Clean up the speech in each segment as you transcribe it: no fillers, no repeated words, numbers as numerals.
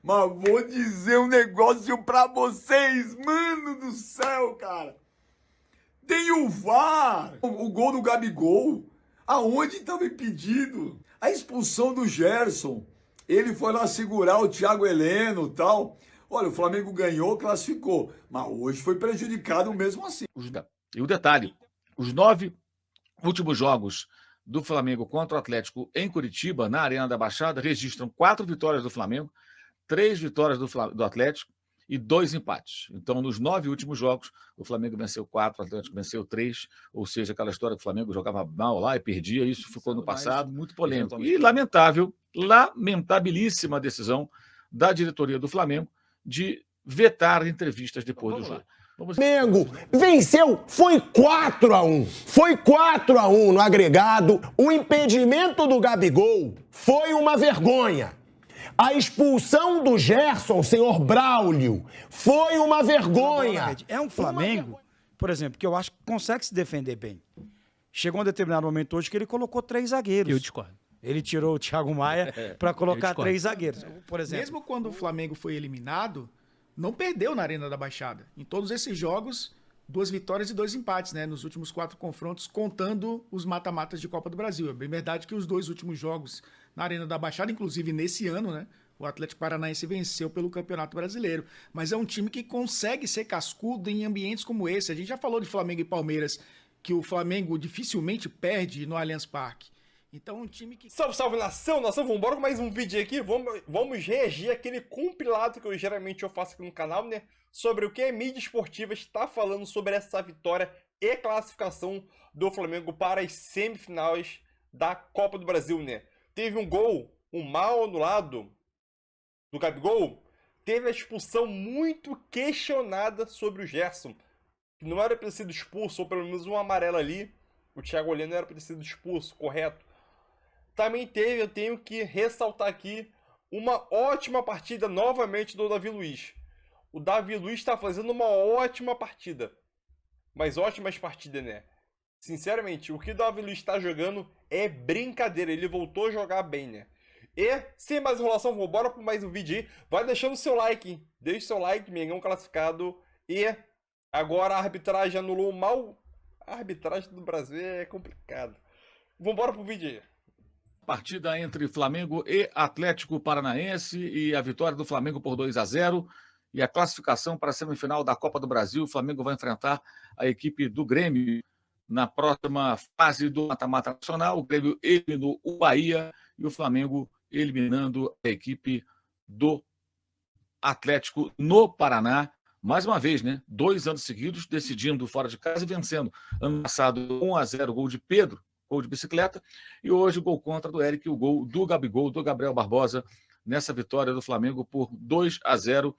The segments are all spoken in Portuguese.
Mas vou dizer um negócio pra vocês, mano do céu, cara. Tem o VAR. O gol do Gabigol. Aonde estava impedido? A expulsão do Gerson. Ele foi lá segurar o Thiago Heleno e tal. Olha, o Flamengo ganhou, classificou. Mas hoje foi prejudicado mesmo assim. E o detalhe, os 9 últimos jogos do Flamengo contra o Atlético em Curitiba, na Arena da Baixada, registram 4 vitórias do Flamengo, 3 vitórias do Atlético e 2 empates. Então, nos 9 últimos jogos, o Flamengo venceu 4, o Atlético venceu 3, ou seja, aquela história que o Flamengo jogava mal lá e perdia, isso ficou no passado, muito polêmico. E lamentabilíssima decisão da diretoria do Flamengo de vetar entrevistas depois do jogo. O Flamengo venceu, foi 4-1. Foi 4-1 no agregado. O impedimento do Gabigol foi uma vergonha. A expulsão do Gerson, senhor Braulio, foi uma vergonha. É um Flamengo, por exemplo, que eu acho que consegue se defender bem. Chegou um determinado momento hoje que ele colocou 3 zagueiros. Eu discordo. Ele tirou o Thiago Maia para colocar 3 zagueiros, por exemplo. Mesmo quando o Flamengo foi eliminado, não perdeu na Arena da Baixada. Em todos esses jogos, 2 vitórias e 2 empates, né? Nos últimos 4 confrontos, contando os mata-matas de Copa do Brasil. É bem verdade que os 2 últimos jogos na Arena da Baixada, inclusive nesse ano, né? O Atlético Paranaense venceu pelo Campeonato Brasileiro. Mas é um time que consegue ser cascudo em ambientes como esse. A gente já falou de Flamengo e Palmeiras, que o Flamengo dificilmente perde no Allianz Parque. Então, um time que... Salve, salve, nação! Nação, vamos embora com mais um vídeo aqui. Vamos reagir àquele compilado que eu geralmente faço aqui no canal, né? Sobre o que a mídia esportiva está falando sobre essa vitória e classificação do Flamengo para as semifinais da Copa do Brasil, né? Teve um gol, um mal anulado do Gabigol. Teve a expulsão muito questionada sobre o Gerson, que não era para ter sido expulso, ou pelo menos um amarelo ali. O Thiago Heleno era para ter sido expulso, correto. Também teve, eu tenho que ressaltar aqui, uma ótima partida novamente do Davi Luiz. O Davi Luiz está fazendo uma ótima partida. Mas ótimas partidas, né? Sinceramente, o que o Davi Luiz está jogando é brincadeira. Ele voltou a jogar bem, né? E, sem mais enrolação, vamos embora para mais um vídeo aí. Vai deixando o seu like, hein? Deixe seu like, Mengão classificado. E agora a arbitragem anulou mal. A arbitragem do Brasil é complicado. Vamos embora pro vídeo aí. Partida entre Flamengo e Atlético Paranaense e a vitória do Flamengo por 2-0 e a classificação para a semifinal da Copa do Brasil. O Flamengo vai enfrentar a equipe do Grêmio na próxima fase do mata-mata nacional. O Grêmio eliminou o Bahia e o Flamengo eliminando a equipe do Atlético no Paraná. Mais uma vez, né? 2 anos seguidos decidindo fora de casa e vencendo. Ano passado, 1-0, gol de Pedro, gol de bicicleta, e hoje o gol contra do Eric, o gol do Gabigol, do Gabriel Barbosa, nessa vitória do Flamengo por 2-0,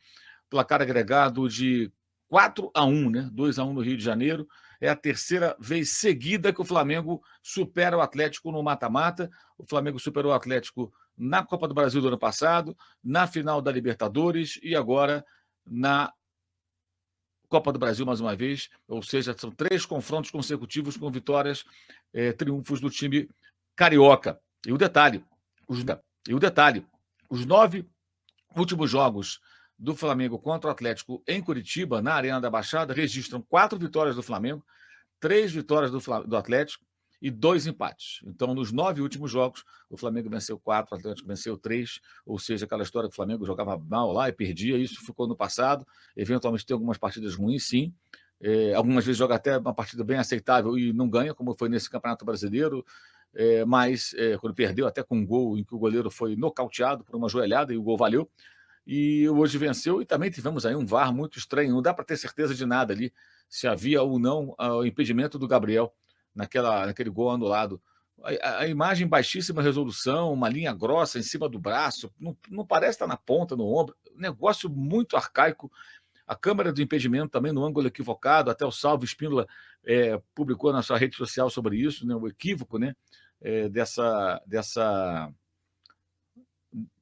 placar agregado de 4-1, né? 2-1 no Rio de Janeiro. É a terceira vez seguida que o Flamengo supera o Atlético no mata-mata. O Flamengo superou o Atlético na Copa do Brasil do ano passado, na final da Libertadores e agora na Copa do Brasil mais uma vez, ou seja, são 3 confrontos consecutivos com vitórias, triunfos do time carioca. E o detalhe, os 9 últimos jogos do Flamengo contra o Atlético em Curitiba, na Arena da Baixada, registram 4 vitórias do Flamengo, 3 vitórias do Atlético e 2 empates. Então, nos 9 últimos jogos, o Flamengo venceu 4, o Atlético venceu 3, ou seja, aquela história que o Flamengo jogava mal lá e perdia, isso ficou no passado. Eventualmente tem algumas partidas ruins, sim. Algumas vezes joga até uma partida bem aceitável e não ganha, como foi nesse Campeonato Brasileiro, mas quando perdeu, até com um gol em que o goleiro foi nocauteado por uma joelhada e o gol valeu. E hoje venceu, e também tivemos aí um VAR muito estranho, não dá para ter certeza de nada ali, se havia ou não o impedimento do Gabriel naquele gol anulado. A imagem baixíssima resolução, uma linha grossa em cima do braço, não parece estar na ponta, no ombro, negócio muito arcaico. A câmera do impedimento também no ângulo equivocado, até o Salvo Espíndola publicou na sua rede social sobre isso, né, o equívoco, né,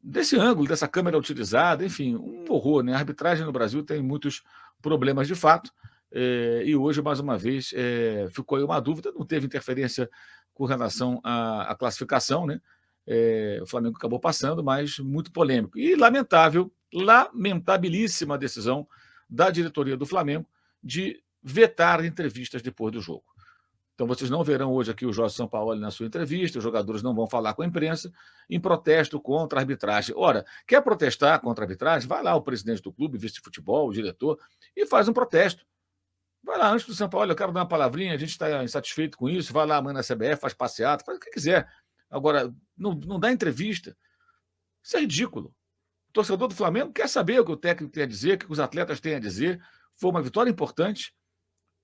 desse ângulo, dessa câmera utilizada, enfim, um horror, né? A arbitragem no Brasil tem muitos problemas de fato, e hoje, mais uma vez, ficou aí uma dúvida, não teve interferência com relação à classificação, né? O Flamengo acabou passando, mas muito polêmico. E lamentável lamentabilíssima decisão da diretoria do Flamengo de vetar entrevistas depois do jogo. Então, vocês não verão hoje aqui o Jorge Sampaoli na sua entrevista, os jogadores não vão falar com a imprensa em protesto contra a arbitragem. Ora, quer protestar contra a arbitragem? Vai lá o presidente do clube, vice-futebol, o diretor, e faz um protesto. Vai lá, antes do Sampaoli, eu quero dar uma palavrinha, a gente está insatisfeito com isso, vai lá amanhã na CBF, faz passeata, faz o que quiser. Agora, não dá entrevista. Isso é ridículo. O torcedor do Flamengo quer saber o que o técnico tem a dizer, o que os atletas têm a dizer. Foi uma vitória importante.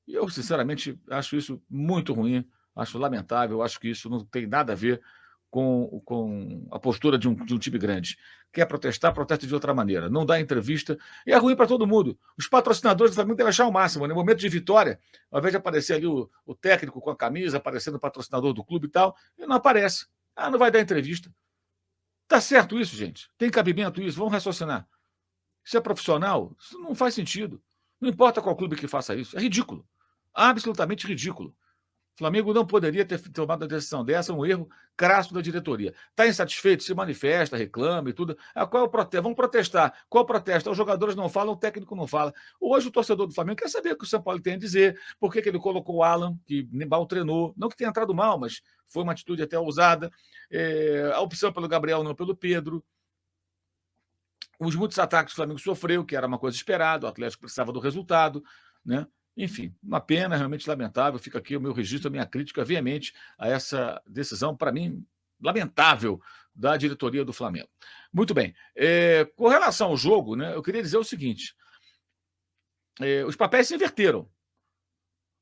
E eu, sinceramente, acho isso muito ruim, acho lamentável, acho que isso não tem nada a ver com a postura de um time grande. Quer protestar, protesta de outra maneira. Não dá entrevista. E é ruim para todo mundo. Os patrocinadores do Flamengo devem achar o máximo. No momento de vitória, ao invés de aparecer ali o técnico com a camisa, aparecendo o patrocinador do clube e tal, ele não aparece. Não vai dar entrevista. Tá certo isso, gente? Tem cabimento isso? Vamos raciocinar. Isso é profissional? Isso não faz sentido. Não importa qual clube que faça isso. É ridículo. Absolutamente ridículo. O Flamengo não poderia ter tomado uma decisão dessa, um erro crasso da diretoria. Está insatisfeito, se manifesta, reclama e tudo. Qual é o protesto? Vamos protestar. Qual é o protesto? Os jogadores não falam, o técnico não fala. Hoje o torcedor do Flamengo quer saber o que o São Paulo tem a dizer, por que ele colocou o Alan, que mal treinou. Não que tenha entrado mal, mas foi uma atitude até ousada. A opção pelo Gabriel, não pelo Pedro. Os muitos ataques que o Flamengo sofreu, que era uma coisa esperada, o Atlético precisava do resultado, né? Enfim, uma pena, realmente lamentável. Fica aqui o meu registro, a minha crítica veemente a essa decisão, para mim, lamentável da diretoria do Flamengo. Muito bem. Com relação ao jogo, né, eu queria dizer o seguinte: os papéis se inverteram,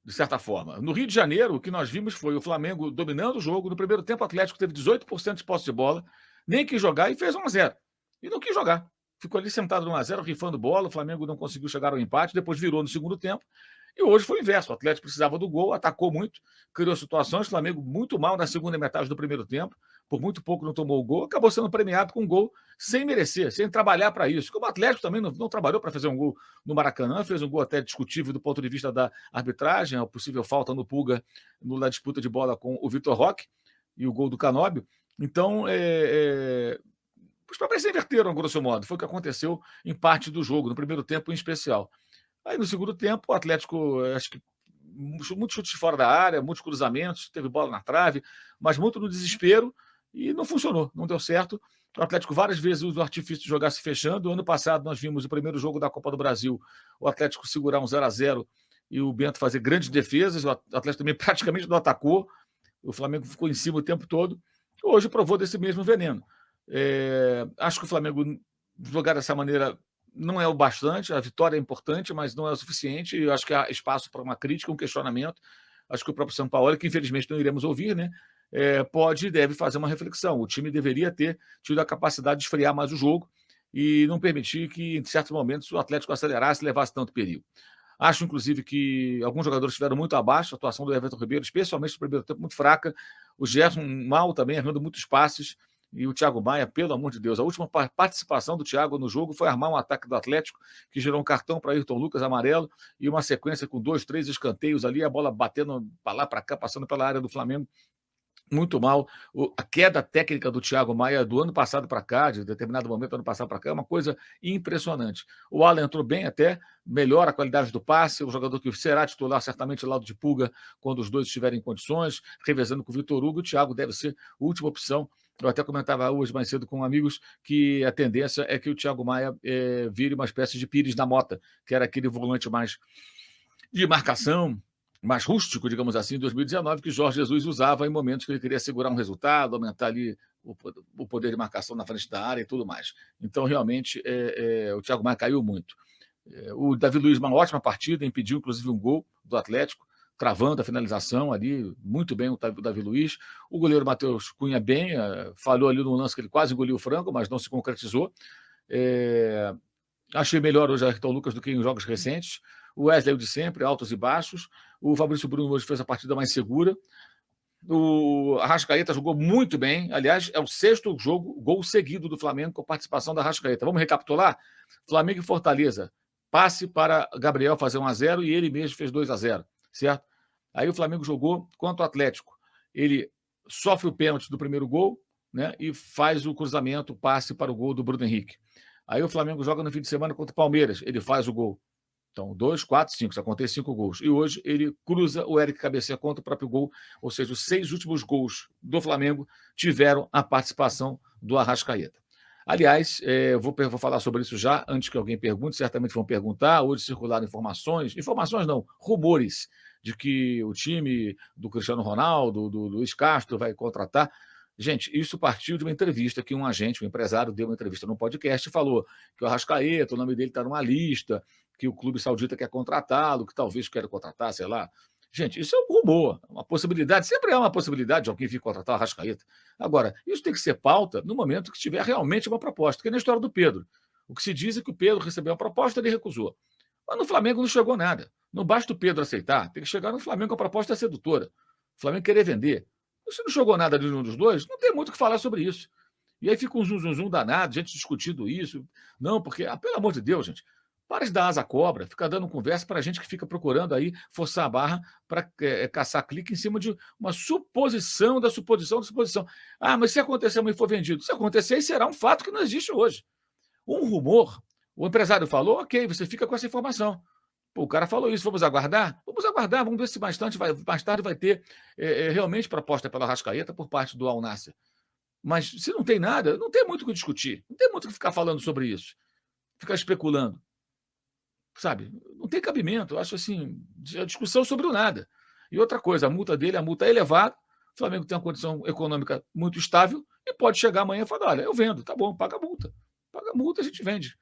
de certa forma. No Rio de Janeiro, o que nós vimos foi o Flamengo dominando o jogo. No primeiro tempo, o Atlético teve 18% de posse de bola, nem quis jogar e fez 1-0. E não quis jogar. Ficou ali sentado no 1-0, rifando bola. O Flamengo não conseguiu chegar ao empate, depois virou no segundo tempo. E hoje foi o inverso. O Atlético precisava do gol, atacou muito, criou situações. O Flamengo muito mal na segunda metade do primeiro tempo. Por muito pouco não tomou o gol. Acabou sendo premiado com um gol sem merecer, sem trabalhar para isso. Como o Atlético também não trabalhou para fazer um gol no Maracanã. Fez um gol até discutível do ponto de vista da arbitragem. A possível falta no Pulga na disputa de bola com o Vitor Roque e o gol do Canóbio. Então, os papéis se inverteram, grosso modo. Foi o que aconteceu em parte do jogo, no primeiro tempo em especial. Aí, no segundo tempo, o Atlético, acho que muitos chutes fora da área, muitos cruzamentos, teve bola na trave, mas muito no desespero e não funcionou, não deu certo. O Atlético várias vezes usa o artifício de jogar se fechando. Ano passado nós vimos o primeiro jogo da Copa do Brasil, o Atlético segurar um 0-0 e o Bento fazer grandes defesas. O Atlético também praticamente não atacou. O Flamengo ficou em cima o tempo todo. Hoje provou desse mesmo veneno. Acho que o Flamengo jogar dessa maneira não é o bastante. A vitória é importante, mas não é o suficiente. Eu acho que há espaço para uma crítica, um questionamento. Acho que o próprio São Paulo, que infelizmente não iremos ouvir, né, pode e deve fazer uma reflexão. O time deveria ter tido a capacidade de esfriar mais o jogo e não permitir que, em certos momentos, o Atlético acelerasse e levasse tanto perigo. Acho, inclusive, que alguns jogadores estiveram muito abaixo. A atuação do Everton Ribeiro, especialmente no primeiro tempo, muito fraca. O Gerson mal também, errando muitos passes. E o Thiago Maia, pelo amor de Deus, a última participação do Thiago no jogo foi armar um ataque do Atlético, que gerou um cartão para Ayrton Lucas amarelo e uma sequência com 2, 3 escanteios ali, a bola batendo para lá, para cá, passando pela área do Flamengo. Muito mal. A queda técnica do Thiago Maia do ano passado para cá, de determinado momento do ano passado para cá, é uma coisa impressionante. O Alan entrou bem até, melhora a qualidade do passe, um jogador que será titular certamente ao lado de Pulga quando os dois estiverem em condições, revezando com o Vitor Hugo. O Thiago deve ser a última opção. Eu até comentava hoje mais cedo com amigos que a tendência é que o Thiago Maia vire uma espécie de Pires da Mota, que era aquele volante mais de marcação, mais rústico, digamos assim, em 2019, que Jorge Jesus usava em momentos que ele queria segurar um resultado, aumentar ali o poder de marcação na frente da área e tudo mais. Então, realmente, o Thiago Maia caiu muito. O Davi Luiz, uma ótima partida, impediu, inclusive, um gol do Atlético, travando a finalização ali, muito bem o Davi Luiz. O goleiro Matheus Cunha bem, falhou ali no lance que ele quase engoliu o frango, mas não se concretizou. Achei melhor hoje a Ayrton Lucas do que em jogos recentes. O Wesley, o de sempre, altos e baixos. O Fabrício Bruno hoje fez a partida mais segura. O Arrascaeta jogou muito bem. Aliás, é o 6º gol seguido do Flamengo com participação da Arrascaeta. Vamos recapitular? Flamengo e Fortaleza. Passe para Gabriel fazer 1-0 e ele mesmo fez 2-0, certo? Aí o Flamengo jogou contra o Atlético. Ele sofre o pênalti do primeiro gol, né, e faz o cruzamento, o passe para o gol do Bruno Henrique. Aí o Flamengo joga no fim de semana contra o Palmeiras, ele faz o gol. Então, 2, 4, 5, só contei 5 gols. E hoje ele cruza, o Eric cabeceia contra o próprio gol, ou seja, os 6 últimos gols do Flamengo tiveram a participação do Arrascaeta. Aliás, vou falar sobre isso já, antes que alguém pergunte, certamente vão perguntar, hoje circularam informações não, rumores, de que o time do Cristiano Ronaldo, do Luiz Castro vai contratar. Gente, isso partiu de uma entrevista que um agente, um empresário, deu uma entrevista num podcast e falou que o Arrascaeta, o nome dele está numa lista, que o clube saudita quer contratá-lo, que talvez queira contratar, sei lá. Gente, isso é um rumor, uma possibilidade, sempre é uma possibilidade de alguém vir contratar o Arrascaeta. Agora, isso tem que ser pauta no momento que tiver realmente uma proposta, que é na história do Pedro. O que se diz é que o Pedro recebeu uma proposta e ele recusou. Mas no Flamengo não chegou nada. Não basta o Pedro aceitar, tem que chegar no Flamengo com a proposta sedutora. O Flamengo querer vender. Se não chegou nada de um dos dois, não tem muito o que falar sobre isso. E aí fica um zum danado, gente discutindo isso. Não, porque, pelo amor de Deus, gente, para de dar asa à cobra, fica dando conversa para a gente que fica procurando aí forçar a barra para caçar clique em cima de uma suposição da suposição da suposição. Mas se acontecer e for vendido, se acontecer, isso será um fato que não existe hoje. Um rumor, o empresário falou, ok, você fica com essa informação. Pô, o cara falou isso, vamos aguardar? Vamos aguardar, vamos ver se mais tarde vai ter realmente proposta pela Arrascaeta por parte do Al Nassr. Mas se não tem nada, não tem muito o que discutir, não tem muito o que ficar falando sobre isso, ficar especulando. Sabe? Não tem cabimento, eu acho assim, a discussão sobre o nada. E outra coisa, a multa dele, a multa é elevada, o Flamengo tem uma condição econômica muito estável e pode chegar amanhã e falar, olha, eu vendo, tá bom, paga a multa, a gente vende.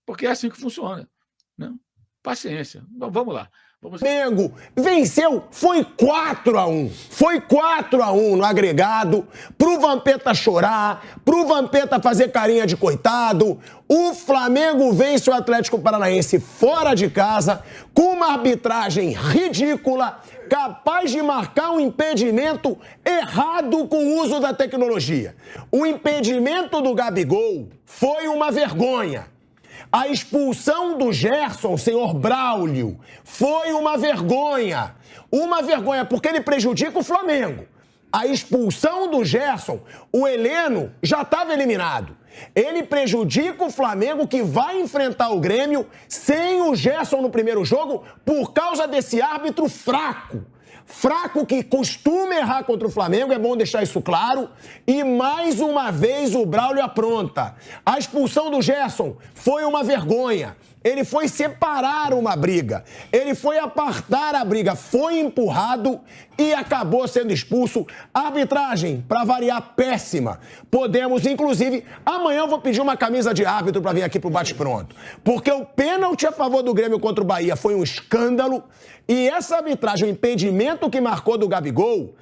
Porque é assim que funciona, né? Paciência. Então, vamos lá. Flamengo venceu, foi 4-1. Foi 4-1 no agregado, pro Vampeta chorar, pro Vampeta fazer carinha de coitado. O Flamengo vence o Atlético Paranaense fora de casa, com uma arbitragem ridícula, capaz de marcar um impedimento errado com o uso da tecnologia. O impedimento do Gabigol foi uma vergonha. A expulsão do Gerson, senhor Braulio, foi uma vergonha. Uma vergonha, porque ele prejudica o Flamengo. A expulsão do Gerson, o Heleno já estava eliminado. Ele prejudica o Flamengo, que vai enfrentar o Grêmio sem o Gerson no primeiro jogo por causa desse árbitro fraco. Fraco, que costuma errar contra o Flamengo, é bom deixar isso claro. E mais uma vez o Braulio apronta. A expulsão do Gerson foi uma vergonha. Ele foi separar uma briga. Ele foi apartar a briga. Foi empurrado e acabou sendo expulso. A arbitragem, para variar, péssima. Podemos, inclusive, amanhã eu vou pedir uma camisa de árbitro para vir aqui pro bate-pronto. Porque o pênalti a favor do Grêmio contra o Bahia foi um escândalo. E essa arbitragem, o impedimento que marcou do Gabigol,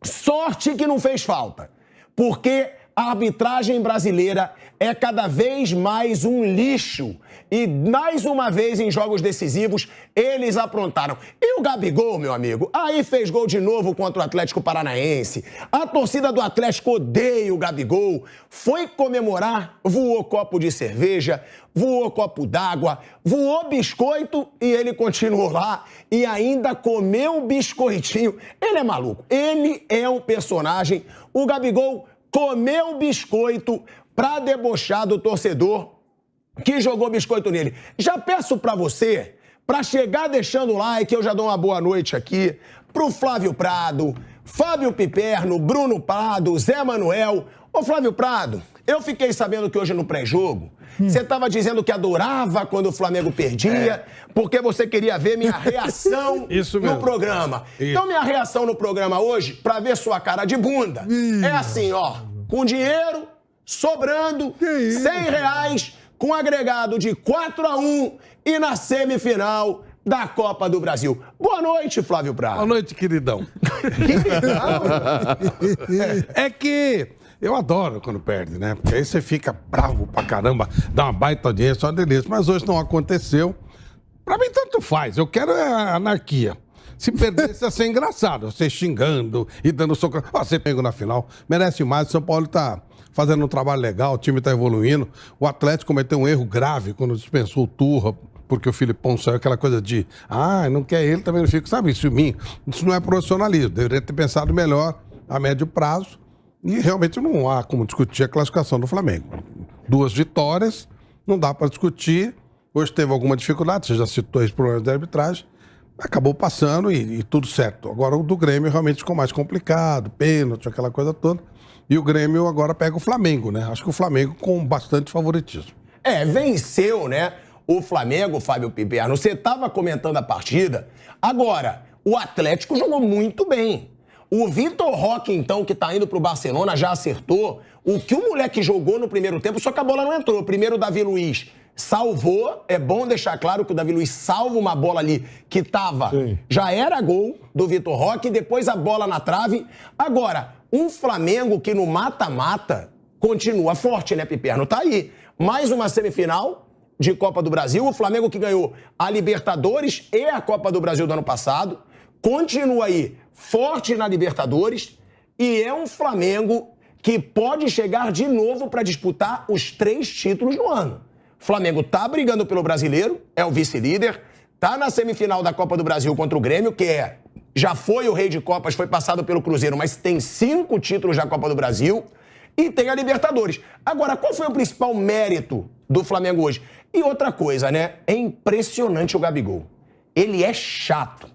sorte que não fez falta. Porque a arbitragem brasileira é cada vez mais um lixo. E, mais uma vez, em jogos decisivos, eles aprontaram. E o Gabigol, meu amigo, aí fez gol de novo contra o Atlético Paranaense. A torcida do Atlético odeia o Gabigol. Foi comemorar, voou copo de cerveja, voou copo d'água, voou biscoito e ele continuou lá e ainda comeu biscoitinho. Ele é maluco. Ele é um personagem. O Gabigol comeu biscoito pra debochar do torcedor que jogou biscoito nele. Já peço pra você, pra chegar deixando o like, eu já dou uma boa noite aqui, pro Flávio Prado, Fábio Piperno, Bruno Prado, Zé Manuel. Ô Flávio Prado, eu fiquei sabendo que hoje no pré-jogo, você tava dizendo que adorava quando o Flamengo perdia, porque você queria ver minha reação no programa. Então minha reação no programa hoje, pra ver sua cara de bunda, é assim, ó, com dinheiro sobrando, R$100, com agregado de 4-1 e na semifinal da Copa do Brasil. Boa noite, Flávio Prado. Boa noite, queridão. É que eu adoro quando perde, né? Porque aí você fica bravo pra caramba, dá uma baita audiência, uma delícia. Mas hoje não aconteceu. Pra mim, tanto faz. Eu quero a anarquia. Se perdesse, ia ser engraçado. Você xingando e dando soco. Ó, você pegou na final. Merece mais. O São Paulo tá fazendo um trabalho legal, o time tá evoluindo. O Atlético cometeu um erro grave quando dispensou o Turra, porque o Filipão saiu aquela coisa de não quer ele, também não fica, sabe, isso não é profissionalismo, deveria ter pensado melhor a médio prazo e realmente não há como discutir a classificação do Flamengo. 2 vitórias não dá para discutir. Hoje teve alguma dificuldade, você já citou esse problema de arbitragem, acabou passando e tudo certo. Agora o do Grêmio realmente ficou mais complicado, pênalti, aquela coisa toda. E o Grêmio agora pega o Flamengo, né? Acho que o Flamengo com bastante favoritismo. Venceu, né? O Flamengo, Fábio Piperno. Você estava comentando a partida. Agora, o Atlético jogou muito bem. O Vitor Roque, então, que tá indo pro Barcelona, já acertou. O que o moleque jogou no primeiro tempo, só que a bola não entrou. Primeiro o Davi Luiz salvou. É bom deixar claro que o Davi Luiz salva uma bola ali que tava... Sim. Já era gol do Vitor Roque, depois a bola na trave. Agora, um Flamengo que no mata-mata continua forte, né, Piperno? Tá aí. Mais uma semifinal de Copa do Brasil. O Flamengo que ganhou a Libertadores e a Copa do Brasil do ano passado. Continua aí forte na Libertadores. E é um Flamengo que pode chegar de novo para disputar os 3 títulos no ano. O Flamengo tá brigando pelo Brasileiro, é o vice-líder. Tá na semifinal da Copa do Brasil contra o Grêmio, que já foi o rei de Copas, foi passado pelo Cruzeiro, mas tem 5 títulos da Copa do Brasil. E tem a Libertadores. Agora, qual foi o principal mérito do Flamengo hoje? E outra coisa, né? É impressionante o Gabigol. Ele é chato.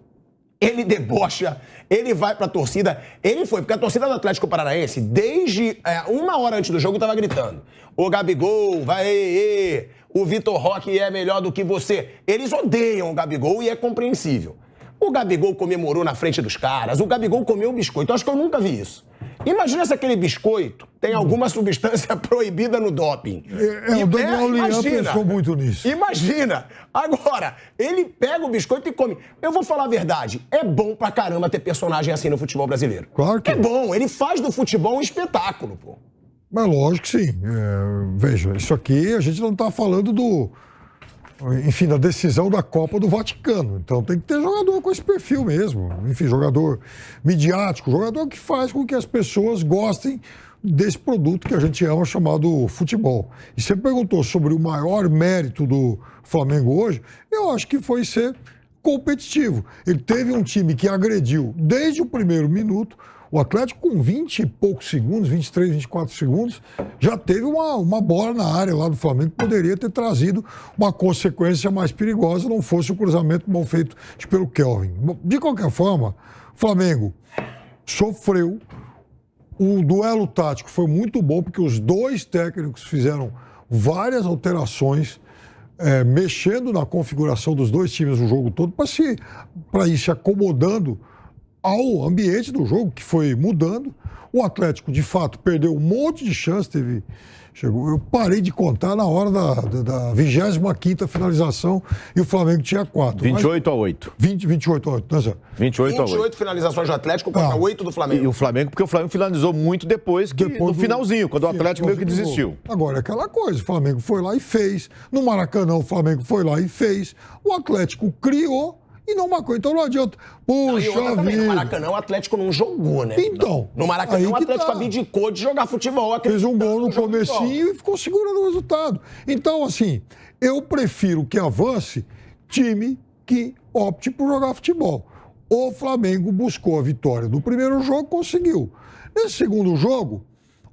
Ele debocha, ele vai pra torcida. Ele foi, porque a torcida do Atlético Paranaense, desde 1 hora antes do jogo, tava gritando: ô Gabigol, vai, o Vitor Roque é melhor do que você. Eles odeiam o Gabigol e é compreensível. O Gabigol comemorou na frente dos caras, o Gabigol comeu o biscoito. Eu acho que eu nunca vi isso. Imagina se aquele biscoito tem alguma substância proibida no doping. O Daniel Lian pensou muito nisso. Imagina. Agora, ele pega o biscoito e come. Eu vou falar a verdade, é bom pra caramba ter personagem assim no futebol brasileiro. Claro que é bom, ele faz do futebol um espetáculo, pô. Mas lógico que sim. Veja, isso aqui a gente não tá falando enfim, da decisão da Copa do Vaticano. Então tem que ter jogador com esse perfil mesmo. Enfim, jogador midiático, jogador que faz com que as pessoas gostem desse produto que a gente ama, chamado futebol. E você perguntou sobre o maior mérito do Flamengo hoje, eu acho que foi ser competitivo. Ele teve um time que agrediu desde o primeiro minuto. O Atlético, com 20 e poucos segundos, 23, 24 segundos, já teve uma bola na área lá do Flamengo que poderia ter trazido uma consequência mais perigosa, não fosse o cruzamento mal feito pelo Kelvin. De qualquer forma, o Flamengo sofreu. O duelo tático foi muito bom, porque os 2 técnicos fizeram várias alterações, mexendo na configuração dos 2 times no jogo todo, para ir se acomodando ao ambiente do jogo, que foi mudando. O Atlético, de fato, perdeu um monte de chance, eu parei de contar na hora da 25ª finalização e o Flamengo tinha 4. 28-8. 28-8, né, Zé? 28 finalizações do Atlético contra 8 do Flamengo. E o Flamengo, porque o Flamengo finalizou muito depois do finalzinho, quando o Atlético meio que desistiu. Agora, aquela coisa, o Flamengo foi lá e fez. No Maracanã, o Flamengo foi lá e fez. O Atlético criou e não marcou. Então não adianta. Puxa vida. No Maracanã o Atlético não jogou, né? Então. No Maracanã o Atlético abdicou de jogar futebol. Fez um gol no comecinho e ficou segurando o resultado. Então, assim, eu prefiro que avance time que opte por jogar futebol. O Flamengo buscou a vitória no primeiro jogo, conseguiu. Nesse segundo jogo,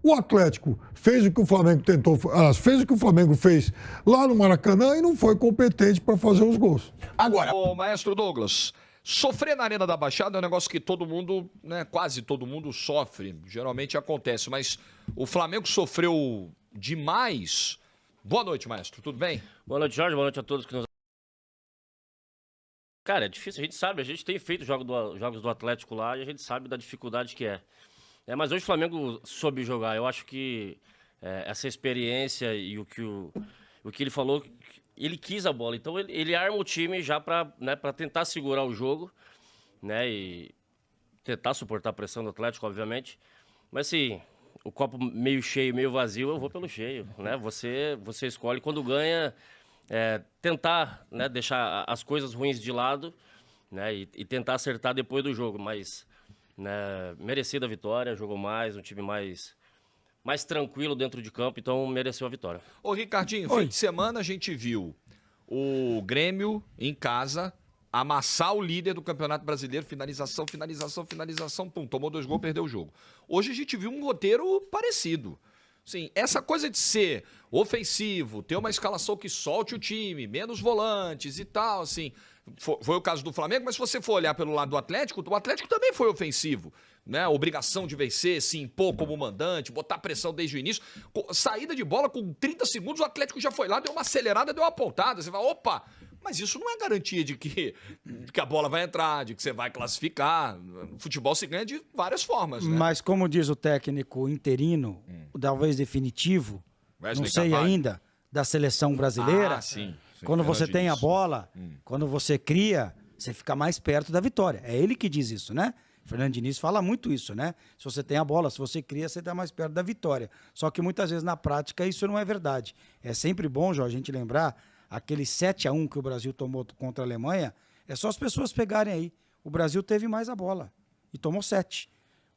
o Atlético fez o que o Flamengo fez o que o Flamengo fez lá no Maracanã e não foi competente para fazer os gols. Agora, o maestro Douglas, sofrer na Arena da Baixada é um negócio que todo mundo, né, quase todo mundo sofre, geralmente acontece, mas o Flamengo sofreu demais. Boa noite, maestro, tudo bem? Boa noite, Jorge, boa noite a todos que nos... Cara, é difícil, a gente sabe, a gente tem feito jogos do Atlético lá e a gente sabe da dificuldade que é. Mas hoje o Flamengo soube jogar. Eu acho que essa experiência e o que ele falou, ele quis a bola. Então ele arma o time já para tentar segurar o jogo, né, e tentar suportar a pressão do Atlético, obviamente. Mas assim, o copo meio cheio, meio vazio, eu vou pelo cheio, né? Você escolhe quando ganha, tentar, né, deixar as coisas ruins de lado, né, e tentar acertar depois do jogo, mas... merecida a vitória, jogou mais, um time mais tranquilo dentro de campo, então mereceu a vitória. Ô Ricardinho, fim de semana a gente viu o Grêmio em casa amassar o líder do Campeonato Brasileiro, finalização, pum, tomou 2 gols, perdeu o jogo. Hoje a gente viu um roteiro parecido. Sim, essa coisa de ser ofensivo, ter uma escalação que solte o time, menos volantes e tal, assim, foi o caso do Flamengo, mas se você for olhar pelo lado do Atlético, o Atlético também foi ofensivo, né? Obrigação de vencer, se impor como mandante, botar pressão desde o início. Saída de bola com 30 segundos, o Atlético já foi lá, deu uma acelerada, deu uma pontada. Você fala, opa, mas isso não é garantia de que a bola vai entrar, de que você vai classificar. O futebol se ganha de várias formas, né? Mas como diz o técnico interino, talvez definitivo, não sei ainda, da seleção brasileira, sim, quando você Fernando tem a Diniz. bola, quando você cria, você fica mais perto da vitória. É ele que diz isso, né? Fernando Diniz fala muito isso, né? Se você tem a bola, se você cria, você está mais perto da vitória. Só que muitas vezes na prática isso não é verdade. É sempre bom, Jorge, a gente lembrar aquele 7-1 que o Brasil tomou contra a Alemanha, é só as pessoas pegarem aí. O Brasil teve mais a bola e tomou 7.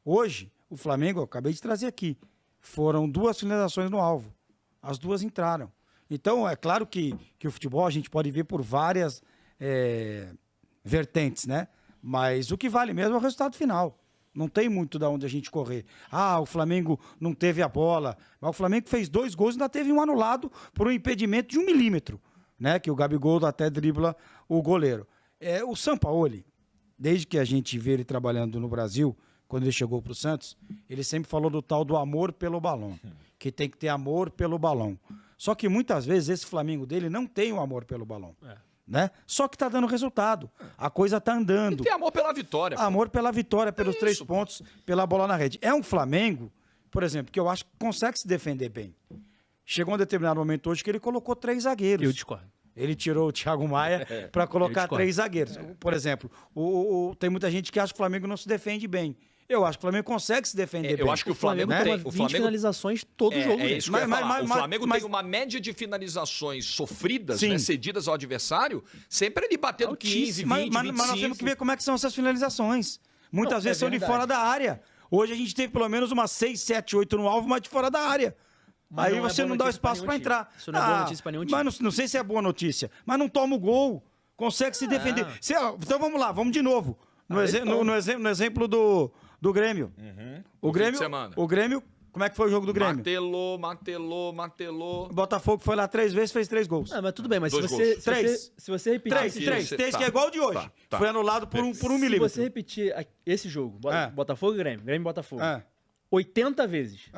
Hoje, o Flamengo, eu acabei de trazer aqui, foram 2 finalizações no alvo. As 2 entraram. Então, é claro que o futebol a gente pode ver por várias vertentes, né? Mas o que vale mesmo é o resultado final. Não tem muito da onde a gente correr. Ah, o Flamengo não teve a bola. Mas o Flamengo fez 2 gols e ainda teve um anulado por um impedimento de 1 milímetro, né? Que o Gabigol até dribla o goleiro. O Sampaoli, desde que a gente vê ele trabalhando no Brasil, quando ele chegou para o Santos, ele sempre falou do tal do amor pelo balão. Que tem que ter amor pelo balão. Só que muitas vezes esse Flamengo dele não tem o amor pelo balão. Né? Só que tá dando resultado. A coisa tá andando. E tem amor pela vitória. Amor pela vitória, pelos 3 pontos, pela bola na rede. É um Flamengo, por exemplo, que eu acho que consegue se defender bem. Chegou um determinado momento hoje que ele colocou 3 zagueiros. Eu discordo. Ele tirou o Thiago Maia para colocar 3 zagueiros. Por exemplo, tem muita gente que acha que o Flamengo não se defende bem. Eu acho que o Flamengo consegue se defender bem. Eu acho que o Flamengo né? tem 20 finalizações todo jogo. É isso que eu ia falar. O Flamengo mas- tem uma média de finalizações sofridas, Sim. né, cedidas ao adversário, sempre ele batendo 15, 20, mas 25. nós temos que ver como é que são essas finalizações. Muitas vezes são de fora da área. Hoje a gente teve pelo menos umas 6, 7, 8 no alvo, mas de fora da área. Mas Aí não é você boa não dá o notícia pra espaço nenhum para time. entrar. Isso não é boa notícia pra nenhum time. Mas não sei se é boa notícia. Mas não toma o gol. Consegue se defender. Então vamos lá, vamos de novo. No exemplo do Grêmio. O No fim de Grêmio. semana. O Grêmio. Como é que foi o jogo do Grêmio? Martelou. O Botafogo foi lá 3 vezes, fez 3 gols. Ah, mas tudo bem, mas se 2 você, gols. se você repetir... 3 tá. que é igual o de hoje. Tá. Foi anulado por um Se milímetro. você repetir esse jogo, Botafogo e Grêmio e Botafogo, É. 80 vezes,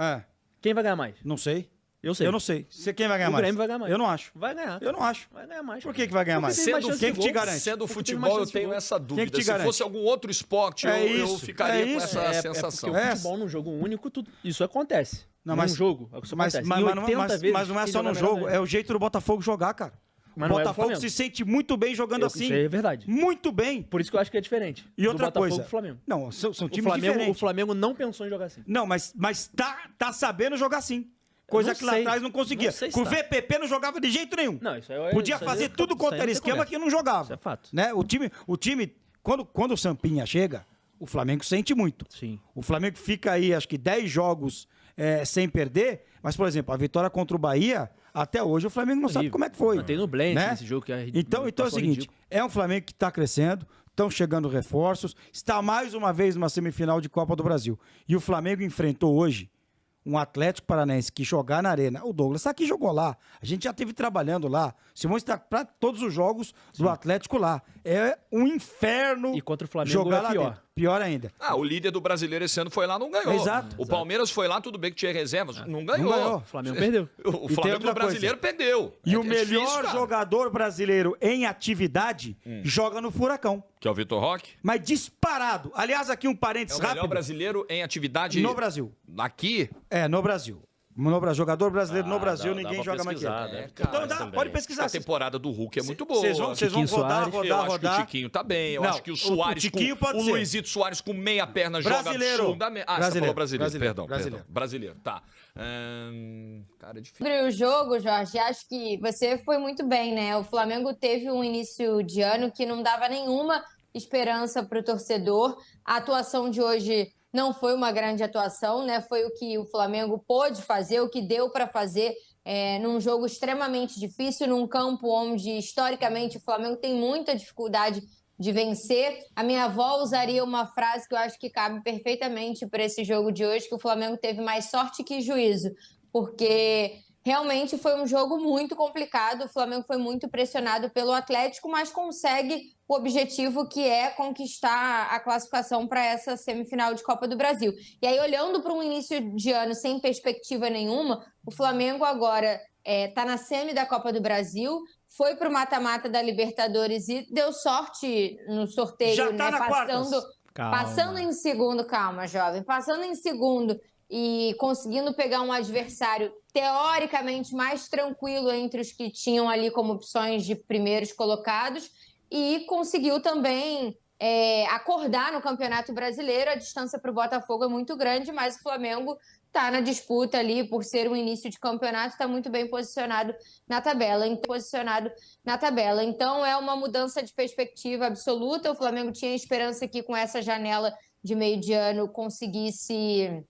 quem vai ganhar mais? Não sei. Eu sei. Eu não sei. Quem vai ganhar O mais? Grêmio vai ganhar mais. Eu não acho. Vai ganhar. Eu não acho. Vai ganhar mais. Por que vai ganhar mais? Porque tem mais chance Quem de que te gol. garante? Sendo Porque tem mais futebol, eu chance de tenho gol. essa Quem dúvida. que te Se garante? fosse algum outro esporte, É eu isso, ficaria é com isso. essa É sensação. porque o futebol num jogo único, isso acontece. Não, Num mas- jogo, isso acontece. Em 80 vezes, mas não é quem só joga no melhor jogo, ganha. é o jeito do Botafogo jogar, cara. Mas O não é do Botafogo Flamengo. se sente muito bem jogando assim. Isso é verdade. Muito bem. Por isso que eu acho que é diferente. E do outra Botafogo coisa. e do Flamengo. Não, são O times Flamengo, diferentes. o Flamengo não pensou em jogar assim. Não, mas tá sabendo jogar assim. Coisa Não que lá sei. atrás não conseguia. Não sei se Com o tá. VPP não jogava de jeito nenhum. Não, isso aí Podia isso aí fazer é- tudo isso contra aí não tem esquema conversa. que não jogava. Isso é fato. Né? O time quando o Sampinha chega, o Flamengo sente muito. Sim. O Flamengo fica aí, acho que 10 jogos sem perder, mas, por exemplo, a vitória contra o Bahia, até hoje o Flamengo não sabe Horrível. como é que foi. Tem no Blend né? esse jogo que é Então é o passou seguinte, ridículo. é um Flamengo que está crescendo, estão chegando reforços, está mais uma vez numa semifinal de Copa do Brasil. E o Flamengo enfrentou hoje um Atlético Paranaense que jogar na arena. O Douglas aqui jogou lá. A gente já esteve trabalhando lá. Simões está para todos os jogos do Atlético lá. É um inferno E contra o Flamengo jogar é lá pior. dentro. Pior ainda. O líder do brasileiro esse ano foi lá, não ganhou. Exato. O Palmeiras foi lá, tudo bem que tinha reservas, não ganhou. Não ganhou. O Flamengo perdeu. O E tem Flamengo outra do brasileiro perdeu. E o difícil, melhor cara. jogador brasileiro em atividade joga no Furacão. Que é o Vitor Roque. Mas disparado. Aliás, aqui um É parênteses o melhor rápido. brasileiro em atividade No Brasil. aqui. No Brasil. Jogador brasileiro no Brasil, dá ninguém pra joga mais que pesquisar, ele. né? Então Também. pode pesquisar. A temporada do Hulk é muito boa. Vocês vão Tiquinho rodar. Eu acho que o rodar. Tiquinho tá bem. Eu Não, acho que o o Soares, Tiquinho pode o ser. Luizito Soares com meia perna Brasileiro. joga absurdamente. Você Brasileiro. falou brasileiro, Brasileiro. perdão. Brasileiro. Brasileiro, tá. Cara, é difícil. Sobre o jogo, Jorge, acho que você foi muito bem, né? O Flamengo teve um início de ano que não dava nenhuma esperança para o torcedor. A atuação de hoje não foi uma grande atuação, né? Foi o que o Flamengo pôde fazer, o que deu para fazer num jogo extremamente difícil, num campo onde, historicamente, o Flamengo tem muita dificuldade de vencer. A minha avó usaria uma frase que eu acho que cabe perfeitamente para esse jogo de hoje, que o Flamengo teve mais sorte que juízo. porque realmente foi um jogo muito complicado. O Flamengo foi muito pressionado pelo Atlético, mas consegue o objetivo, que é conquistar a classificação para essa semifinal de Copa do Brasil. E aí, olhando para um início de ano sem perspectiva nenhuma, o Flamengo agora está na semi da Copa do Brasil, foi para o mata-mata da Libertadores e deu sorte no sorteio, Já tá né? na Passando em segundo, calma, jovem, passando em segundo e conseguindo pegar um adversário teoricamente mais tranquilo entre os que tinham ali como opções de primeiros colocados, e conseguiu também acordar no Campeonato Brasileiro. A distância para o Botafogo é muito grande, mas o Flamengo está na disputa ali, por ser um início de campeonato, está muito bem posicionado na tabela. Então é uma mudança de perspectiva absoluta. O Flamengo tinha esperança que com essa janela de meio de ano conseguisse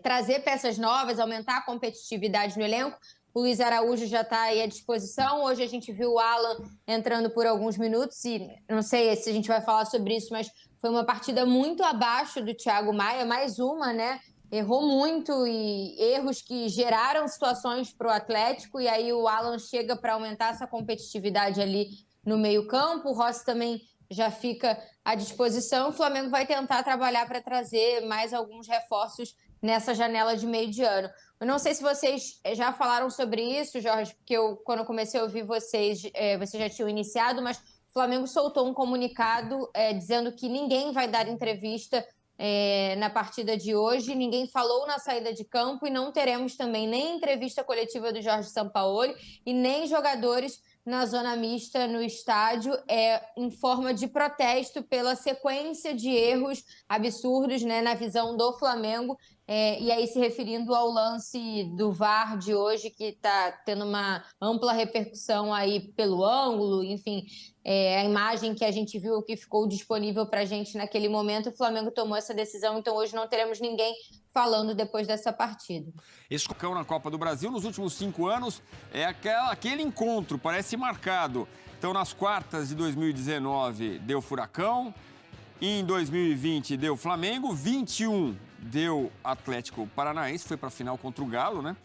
trazer peças novas, aumentar a competitividade no elenco. O Luiz Araújo já está aí à disposição. Hoje a gente viu o Alan entrando por alguns minutos e não sei se a gente vai falar sobre isso, mas foi uma partida muito abaixo do Thiago Maia, mais uma, né? Errou muito e erros que geraram situações para o Atlético, e aí o Alan chega para aumentar essa competitividade ali no meio-campo. O Rossi também já fica à disposição. O Flamengo vai tentar trabalhar para trazer mais alguns reforços nessa janela de meio de ano. Eu não sei se vocês já falaram sobre isso, Jorge, porque quando eu comecei a ouvir vocês já tinham iniciado, mas o Flamengo soltou um comunicado dizendo que ninguém vai dar entrevista na partida de hoje, ninguém falou na saída de campo, e não teremos também nem entrevista coletiva do Jorge Sampaoli e nem jogadores na zona mista no estádio, em forma de protesto pela sequência de erros absurdos, né, na visão do Flamengo, e aí se referindo ao lance do VAR de hoje, que está tendo uma ampla repercussão aí pelo ângulo, enfim, a imagem que a gente viu, que ficou disponível para a gente naquele momento. O Flamengo tomou essa decisão, então hoje não teremos ninguém falando depois dessa partida. Esse cocão na Copa do Brasil, nos últimos 5 anos, é aquele encontro, parece marcado. Então, nas quartas de 2019, deu Furacão, em 2020 deu Flamengo, 21 deu Atlético Paranaense, foi para a final contra o Galo, né?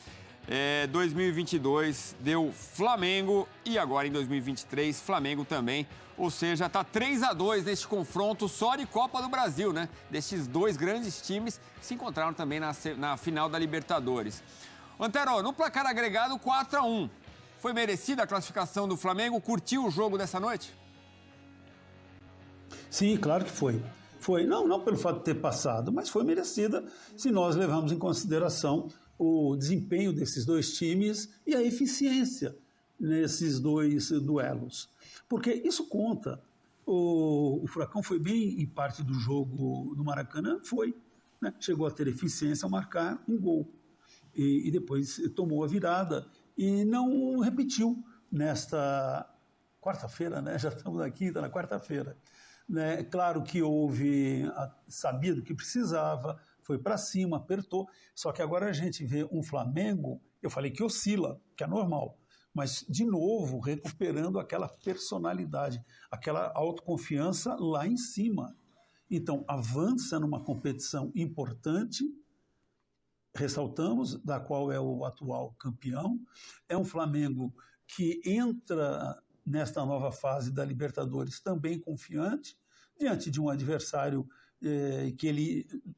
2022 deu Flamengo e agora em 2023 Flamengo também. Ou seja, tá 3-2 neste confronto só de Copa do Brasil, né? Destes dois grandes times que se encontraram também na final da Libertadores. Antero, no placar agregado 4-1. Foi merecida a classificação do Flamengo? Curtiu o jogo dessa noite? Sim, claro que foi. Foi, não pelo fato de ter passado, mas foi merecida se nós levarmos em consideração o desempenho desses dois times e a eficiência nesses dois duelos. Porque isso conta. O Furacão foi bem em parte do jogo no Maracanã, foi, né? Chegou a ter eficiência a marcar um gol. E depois tomou a virada e não repetiu nesta quarta-feira, né? Já estamos na quinta, na quarta-feira. Né? Claro que houve, sabido que precisava, foi para cima, apertou, só que agora a gente vê um Flamengo, eu falei que oscila, que é normal, mas de novo recuperando aquela personalidade, aquela autoconfiança lá em cima. Então avança numa competição importante, ressaltamos, da qual é o atual campeão, é um Flamengo que entra nesta nova fase da Libertadores também confiante, diante de um adversário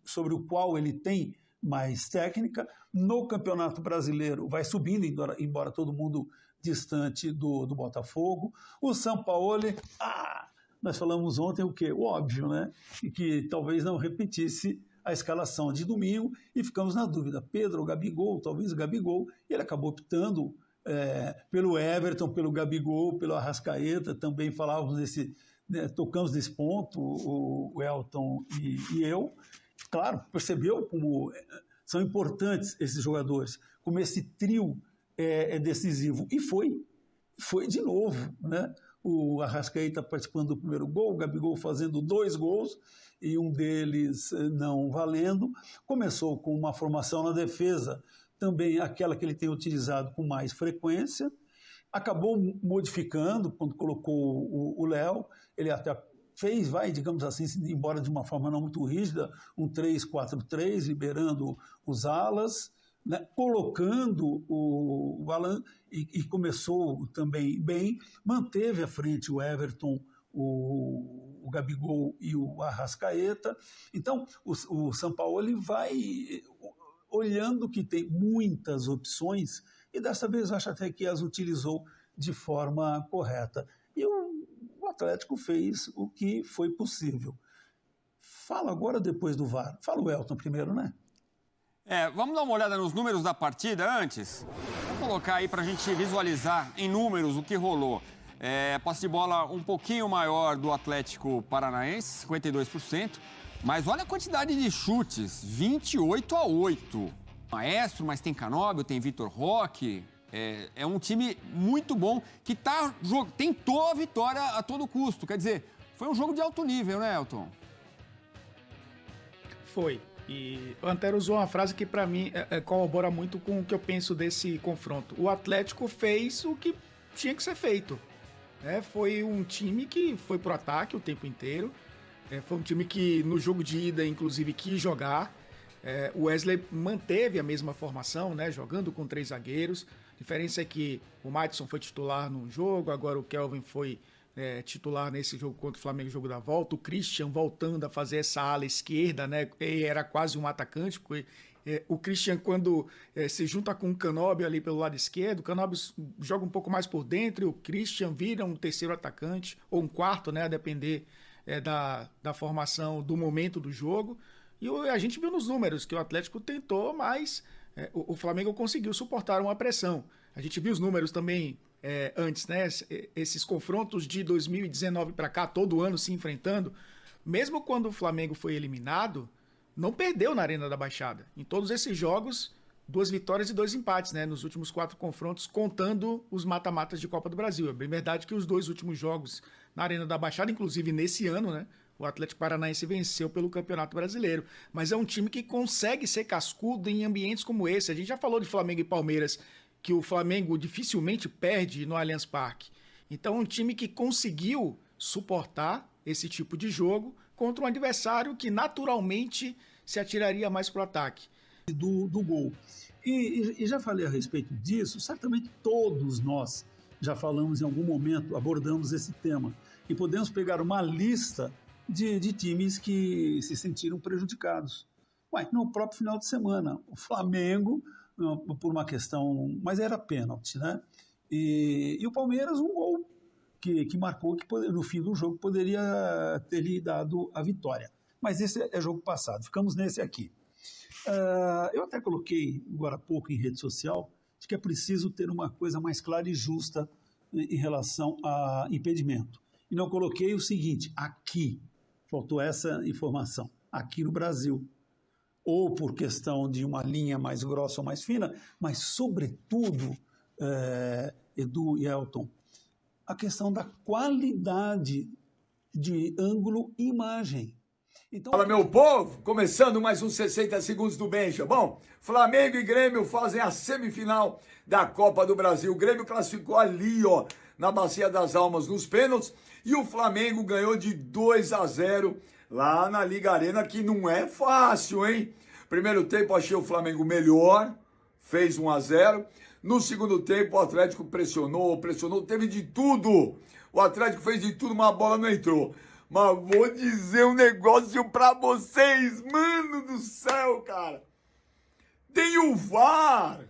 sobre o qual ele tem mais técnica. No Campeonato Brasileiro vai subindo, embora todo mundo distante do Botafogo. O Sampaoli, nós falamos ontem o quê? O óbvio, né? Que talvez não repetisse a escalação de domingo, e ficamos na dúvida, Pedro ou Gabigol, talvez o Gabigol, e ele acabou optando pelo Everton, pelo Gabigol, pelo Arrascaeta. Também falávamos tocamos nesse ponto, o Elton e eu. Claro, percebeu como são importantes esses jogadores, como esse trio é decisivo. E foi de novo, né? O Arrascaeta participando do primeiro gol, o Gabigol fazendo 2 gols, e um deles não valendo. Começou com uma formação na defesa, também aquela que ele tem utilizado com mais frequência. Acabou modificando quando colocou o Léo. Ele até fez, digamos assim, embora de uma forma não muito rígida, um 3-4-3, liberando os alas. né, colocando o Alan, e começou também bem, manteve à frente o Everton, o Gabigol e o Arrascaeta. Então, o Sampaoli vai olhando que tem muitas opções e dessa vez acho até que as utilizou de forma correta. E o Atlético fez o que foi possível. Fala agora depois do VAR. Fala o Elton primeiro, né? Vamos dar uma olhada nos números da partida antes? Vou colocar aí para a gente visualizar em números o que rolou. Posse de bola um pouquinho maior do Atlético Paranaense, 52%. Mas olha a quantidade de chutes, 28-8. Maestro, mas tem Canóbio, tem Vitor Roque. É um time muito bom que tentou a vitória a todo custo. Quer dizer, foi um jogo de alto nível, né, Elton? Foi. E o Antero usou uma frase que para mim corrobora muito com o que eu penso desse confronto. O Atlético fez o que tinha que ser feito. Foi um time que foi pro ataque o tempo inteiro. Foi um time que no jogo de ida, inclusive, quis jogar. O Wesley manteve a mesma formação, né, jogando com 3 zagueiros. A diferença é que o Maidson foi titular num jogo, agora o Kelvin foi titular nesse jogo contra o Flamengo, jogo da volta. O Christian voltando a fazer essa ala esquerda, né, ele era quase um atacante, porque o Christian, quando se junta com o Canóbio ali pelo lado esquerdo, o Canóbio joga um pouco mais por dentro e o Christian vira um terceiro atacante, ou um quarto, né, a depender da formação do momento do jogo. E a gente viu nos números que o Atlético tentou, mas o Flamengo conseguiu suportar uma pressão. A gente viu os números também antes, né? Esses confrontos de 2019 para cá, todo ano se enfrentando. Mesmo quando o Flamengo foi eliminado, não perdeu na Arena da Baixada. Em todos esses jogos, 2 vitórias e 2 empates, né? Nos últimos 4 confrontos, contando os mata-matas de Copa do Brasil. É bem verdade que os 2 últimos jogos na Arena da Baixada, inclusive nesse ano, né? O Atlético Paranaense venceu pelo Campeonato Brasileiro. Mas é um time que consegue ser cascudo em ambientes como esse. A gente já falou de Flamengo e Palmeiras, que o Flamengo dificilmente perde no Allianz Parque. Então é um time que conseguiu suportar esse tipo de jogo contra um adversário que naturalmente se atiraria mais para o ataque. Do gol. E já falei a respeito disso, certamente todos nós já falamos em algum momento, abordamos esse tema. E podemos pegar uma lista de times que se sentiram prejudicados. No próprio final de semana, o Flamengo, por uma questão, mas era pênalti, né? E o Palmeiras, um gol que marcou que no fim do jogo poderia ter lhe dado a vitória. Mas esse é jogo passado, ficamos nesse aqui. Eu até coloquei agora há pouco em rede social de que é preciso ter uma coisa mais clara e justa em relação a impedimento. E não coloquei o seguinte, aqui, faltou essa informação, aqui no Brasil, ou por questão de uma linha mais grossa ou mais fina, mas sobretudo, Edu e Elton, a questão da qualidade de ângulo e imagem. Então... Fala, meu povo, começando mais uns 60 segundos do Benja. Bom, Flamengo e Grêmio fazem a semifinal da Copa do Brasil. O Grêmio classificou ali, ó, na Bacia das Almas, nos pênaltis, e o Flamengo ganhou de 2-0 lá na Liga Arena, que não é fácil, hein? Primeiro tempo achei o Flamengo melhor, fez 1-0. No segundo tempo o Atlético pressionou, teve de tudo. O Atlético fez de tudo, mas a bola não entrou. Mas vou dizer um negócio pra vocês, mano do céu, cara. Tem o VAR.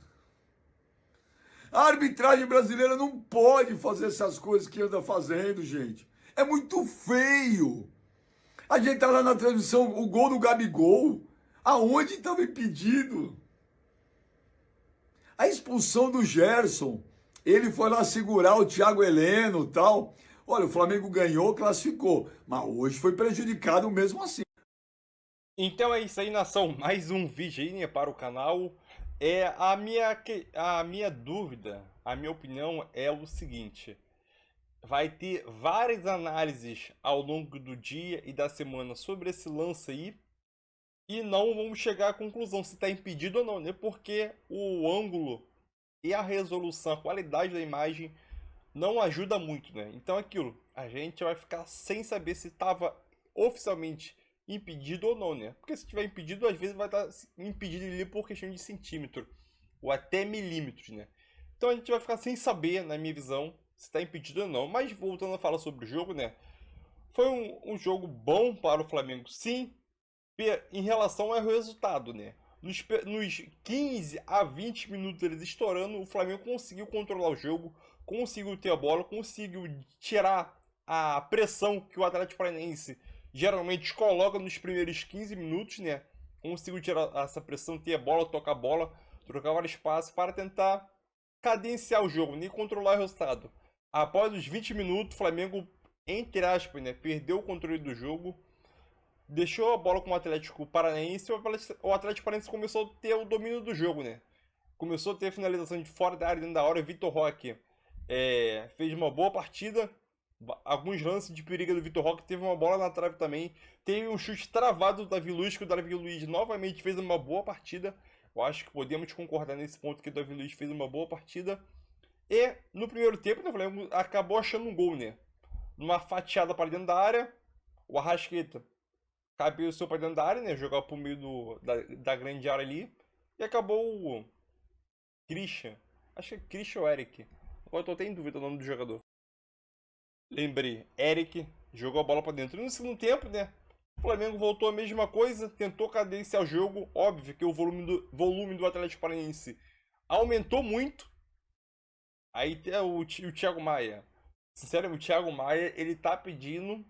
A arbitragem brasileira não pode fazer essas coisas que anda fazendo, gente. É muito feio. A gente tá lá na transmissão, o gol do Gabigol, aonde estava impedido? A expulsão do Gerson, ele foi lá segurar o Thiago Heleno e tal. Olha, o Flamengo ganhou, classificou, mas hoje foi prejudicado mesmo assim. Então é isso aí, nação. Mais um vídeo aí, né, para o canal. A minha dúvida, a minha opinião é o seguinte. Vai ter várias análises ao longo do dia e da semana sobre esse lance aí. E não vamos chegar à conclusão se está impedido ou não, né? Porque o ângulo e a resolução, a qualidade da imagem não ajuda muito, né? Então aquilo, a gente vai ficar sem saber se estava oficialmente impedido ou não, né? Porque se tiver impedido, às vezes vai estar impedido ali por questão de centímetro ou até milímetros, né? Então a gente vai ficar sem saber, na minha visão, se está impedido ou não. Mas voltando a falar sobre o jogo, né? Foi um jogo bom para o Flamengo, sim, em relação ao resultado, né? Nos 15 a 20 minutos eles estourando, o Flamengo conseguiu controlar o jogo, conseguiu ter a bola, conseguiu tirar a pressão que o Atlético Paranaense geralmente coloca nos primeiros 15 minutos, né? Conseguiu tirar essa pressão, ter a bola, tocar a bola, trocar vários passes para tentar cadenciar o jogo, nem controlar o resultado. Após os 20 minutos, o Flamengo, entre aspas, né, perdeu o controle do jogo, deixou a bola com o Atlético Paranaense, o Atlético Paranaense começou a ter o domínio do jogo, né? Começou a ter finalização de fora da área, dentro da hora. O Vitor Roque fez uma boa partida. Alguns lances de perigo do Vitor Roque, teve uma bola na trave também. Teve um chute travado do Davi Luiz, que o Davi Luiz novamente fez uma boa partida. Eu acho que podemos concordar nesse ponto que o Davi Luiz fez uma boa partida. E no primeiro tempo, o Flamengo acabou achando um gol, né? Numa fatiada para dentro da área, o Arrascaeta cabeçou para dentro da área, né? Jogar pro meio da grande área ali. E acabou o Christian. Acho que é Christian ou Eric. Agora eu tô até em dúvida o nome do jogador. Lembrei, Eric jogou a bola para dentro. E no segundo tempo, né? O Flamengo voltou a mesma coisa, tentou cadenciar o jogo. Óbvio que o volume do Atlético Paranaense aumentou muito. Aí o Thiago Maia. Sinceramente, o Thiago Maia, ele tá pedindo,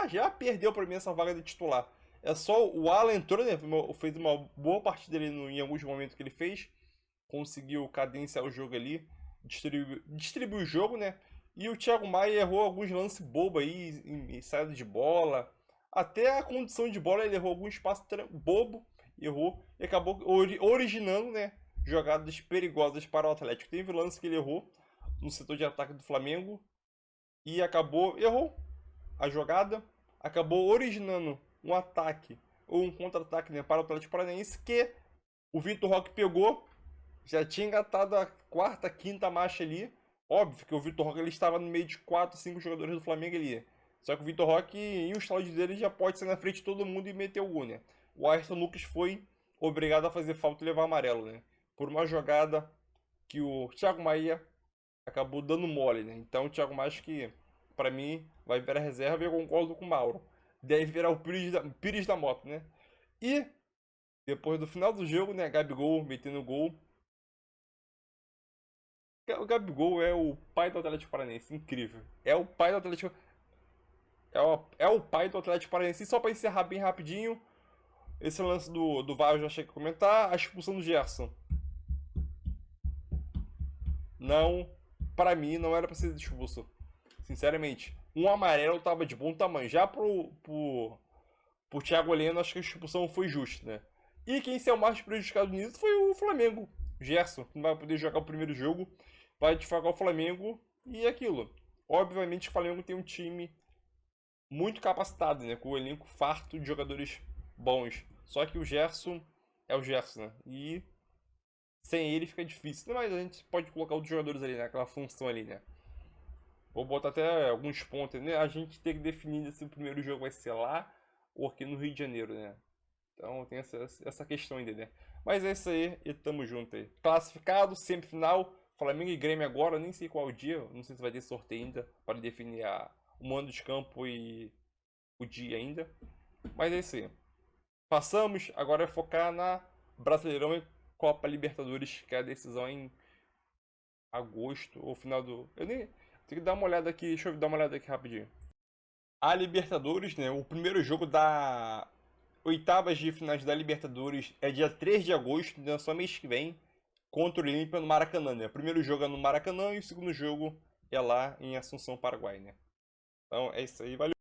já perdeu pra mim essa vaga de titular. É só o Alan entrou, né? Fez uma boa partida ali em alguns momentos que ele fez. Conseguiu cadenciar o jogo ali, distribuir o jogo, né? E o Thiago Maia errou alguns lances bobos aí, em saída de bola. Até a condição de bola, ele errou alguns passos bobo, errou e acabou originando, né, jogadas perigosas para o Atlético. Teve lance que ele errou no setor de ataque do Flamengo e errou a jogada, acabou originando um ataque ou um contra-ataque, né, para o Atlético Paranaense, que o Vitor Roque pegou, já tinha engatado a quarta, quinta marcha ali. Óbvio que o Vitor Roque ele estava no meio de 4, 5 jogadores do Flamengo ali. Só que o Vitor Roque, em um estalo dele, já pode sair na frente de todo mundo e meter o gol, né? O Ayrton Lucas foi obrigado a fazer falta e levar amarelo, né? Por uma jogada que o Thiago Maia acabou dando mole, né? Então o Thiago Maia, acho que, pra mim, vai virar reserva e eu concordo com o Mauro. Deve virar o Pires da moto, né? E, depois do final do jogo, né? Gabigol metendo gol. O Gabigol é o pai do Atlético Paranaense, incrível. É o pai do Atlético... É o pai do Atlético Paranaense. E só pra encerrar bem rapidinho, esse lance do VAR eu já achei que comentar. A expulsão do Gerson. Não, pra mim, não era pra ser expulso. Sinceramente. Um amarelo tava de bom tamanho. Já pro Thiago Heleno, acho que a expulsão foi justa, né? E quem saiu mais prejudicado nisso foi o Flamengo. O Gerson, que não vai poder jogar o primeiro jogo. Vai desfalcar o Flamengo e aquilo. Obviamente o Flamengo tem um time muito capacitado, né? Com o elenco farto de jogadores bons. Só que o Gerson é o Gerson, né? E sem ele fica difícil. Mas a gente pode colocar outros jogadores ali, né? Aquela função ali, né? Vou botar até alguns pontos, né? A gente tem que definir se o primeiro jogo vai ser lá ou aqui no Rio de Janeiro, né? Então tem essa questão ainda, né? Mas é isso aí e tamo junto aí. Classificado, semifinal, Flamengo e Grêmio agora, nem sei qual dia, não sei se vai ter sorteio ainda para definir o mando de campo e o dia ainda. Mas é isso aí. Passamos, agora é focar na Brasileirão e Copa Libertadores, que é a decisão em agosto, ou final do... Eu nem... Tenho que dar uma olhada aqui, deixa eu dar uma olhada aqui rapidinho. A Libertadores, né, o primeiro jogo da oitavas de finais da Libertadores é dia 3 de agosto, né, só mês que vem, contra o Olímpia no Maracanã, né? O primeiro jogo é no Maracanã e o segundo jogo é lá em Assunção, Paraguai, né? Então é isso aí, valeu!